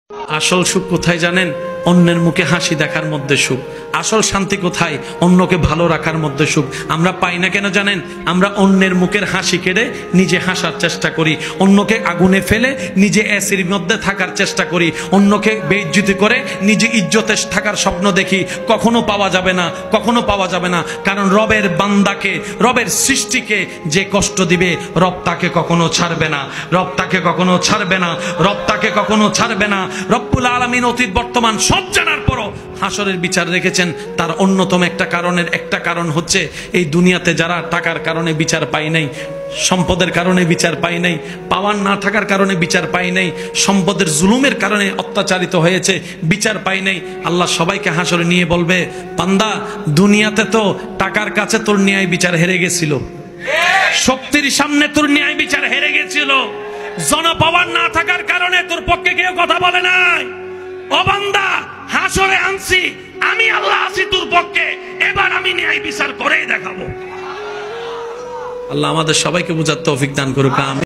আসল সুখ কোথায় জানেন? অন্যের মুখে হাসি দেখার মধ্যে সুখ। আসল শান্তি কোথায়? অন্যকে ভালো রাখার মধ্যে সুখ। আমরা পাই না কেন জানেন? আমরা অন্যের মুখের হাসি কেড়ে নিজে হাসার চেষ্টা করি, অন্যকে আগুনে ফেলে নিজে এসির মধ্যে থাকার চেষ্টা করি, অন্যকে বেইজ্জতি করে নিজে ইজ্জতে থাকার স্বপ্ন দেখি। কখনো পাওয়া যাবে না, কখনো পাওয়া যাবে না। কারণ রবের বান্দাকে, রবের সৃষ্টিকে যে কষ্ট দিবে, রব তাকে কখনো ছাড়বে না, রব তাকে কখনো ছাড়বে না, রব তাকে কখনো ছাড়বে না। রব্বুল আলামিন অতীত বর্তমান সব জানার পরও হাসরের বিচার রেখেছেন। তার অন্যতম একটা কারণ হচ্ছে এই দুনিয়াতে যারা টাকার কারণে বিচার পায় নাই, সম্পদের কারণে বিচার পায় নাই, পাওয়ার না থাকার কারণে বিচার পায় নাই, সম্পদের জুলুমের কারণে অত্যাচারিত হয়েছে, বিচার পায় নাই। আল্লাহ সবাইকে হাসরে নিয়ে বলবে, বান্দা দুনিয়াতে তো টাকার কাছে তোর ন্যায় বিচার হেরে গেছিল, শক্তির সামনে তোর ন্যায় বিচার হেরে গেছিল, জনপাওয়ার না থাকার কারণে তোর পক্ষে কেউ কথা বলে নাই। ও বান্দা, হাসরে আনছি আমি, আল্লাহ আছি তোর পক্ষে, এবার আমি ন্যায় বিচার করেই দেখাবো। আল্লাহ আমাদের সবাইকে বুঝার তৌফিক দান করুক।